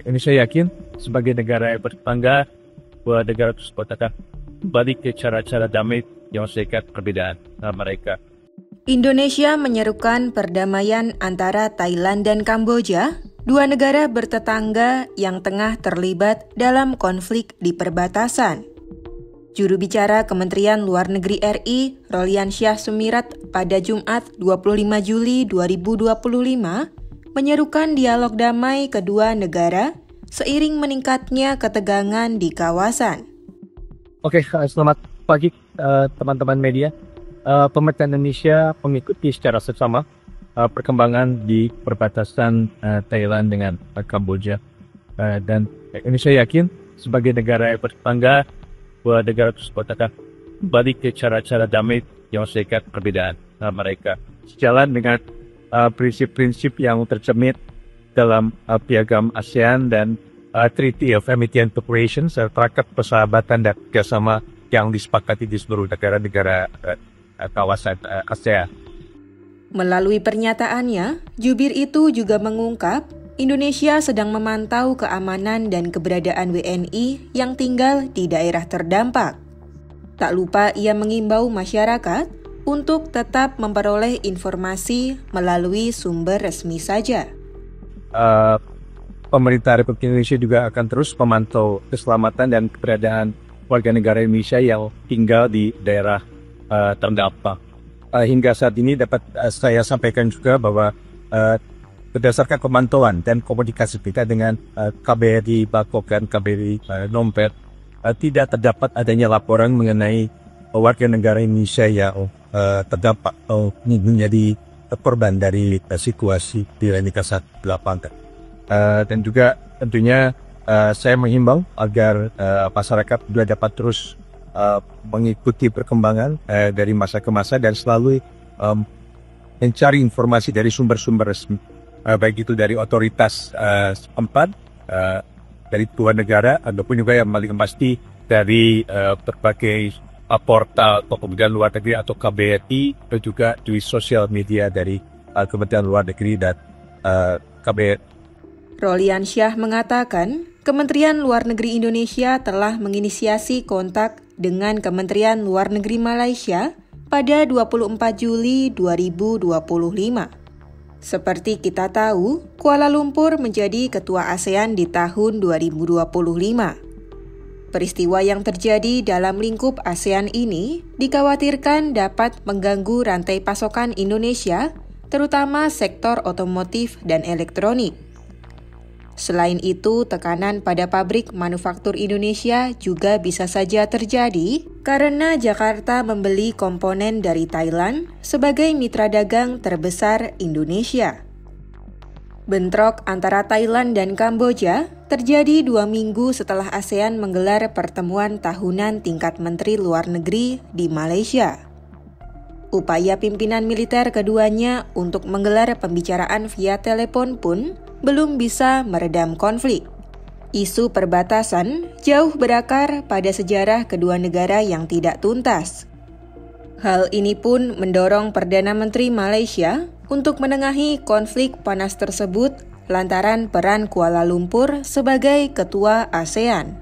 Indonesia yakin sebagai negara yang bertetangga bahwa negara tersebut akan kembali ke cara-cara damai yang menyelesaikan perbedaan mereka. Indonesia menyerukan perdamaian antara Thailand dan Kamboja, dua negara bertetangga yang tengah terlibat dalam konflik di perbatasan. Juru bicara Kementerian Luar Negeri RI, Roliansyah Sumirat, pada Jumat 25 Juli 2025, menyerukan dialog damai kedua negara seiring meningkatnya ketegangan di kawasan. Oke, selamat pagi teman-teman media. Pemerintah Indonesia mengikuti secara seksama perkembangan di perbatasan Thailand dengan Kamboja. Dan Indonesia yakin sebagai negara yang bertetangga bahwa negara tersebut akan kembali ke cara-cara damai yang menyelesaikan perbedaan mereka. Sejalan dengan prinsip-prinsip yang tercermin dalam piagam ASEAN dan Treaty of Amity and Cooperation serta persahabatan dan kerjasama yang disepakati di seluruh negara-negara kawasan ASEAN. Melalui pernyataannya, jubir itu juga mengungkap Indonesia sedang memantau keamanan dan keberadaan WNI yang tinggal di daerah terdampak. Tak lupa ia mengimbau masyarakat untuk tetap memperoleh informasi melalui sumber resmi saja. Pemerintah Republik Indonesia juga akan terus memantau keselamatan dan keberadaan warga negara Indonesia yang tinggal di daerah terdampak. Hingga saat ini dapat saya sampaikan juga bahwa berdasarkan pemantauan dan komunikasi kita dengan KBRI Bangkok dan KBRI Phnom Penh, tidak terdapat adanya laporan mengenai warga negara Indonesia yang terdampak atau menjadi korban dari situasi di lingkaran lapangan. Dan juga tentunya saya menghimbau agar masyarakat juga dapat terus mengikuti perkembangan dari masa ke masa dan selalu mencari informasi dari sumber-sumber resmi, baik itu dari otoritas setempat, dari dua negara, ataupun juga yang paling pasti dari berbagai portal kemudian luar negeri atau KBRI, dan juga di sosial media dari Kementerian Luar Negeri dan KBRI. Roliansyah mengatakan, Kementerian Luar Negeri Indonesia telah menginisiasi kontak dengan Kementerian Luar Negeri Malaysia pada 24 Juli 2025. Seperti kita tahu, Kuala Lumpur menjadi ketua ASEAN di tahun 2025. Peristiwa yang terjadi dalam lingkup ASEAN ini dikhawatirkan dapat mengganggu rantai pasokan Indonesia, terutama sektor otomotif dan elektronik. Selain itu, tekanan pada pabrik manufaktur Indonesia juga bisa saja terjadi karena Jakarta membeli komponen dari Thailand sebagai mitra dagang terbesar Indonesia. Bentrok antara Thailand dan Kamboja terjadi 2 minggu setelah ASEAN menggelar pertemuan tahunan tingkat Menteri Luar Negeri di Malaysia. Upaya pimpinan militer keduanya untuk menggelar pembicaraan via telepon pun belum bisa meredam konflik. Isu perbatasan jauh berakar pada sejarah kedua negara yang tidak tuntas. Hal ini pun mendorong Perdana Menteri Malaysia untuk menengahi konflik panas tersebut lantaran peran Kuala Lumpur sebagai ketua ASEAN.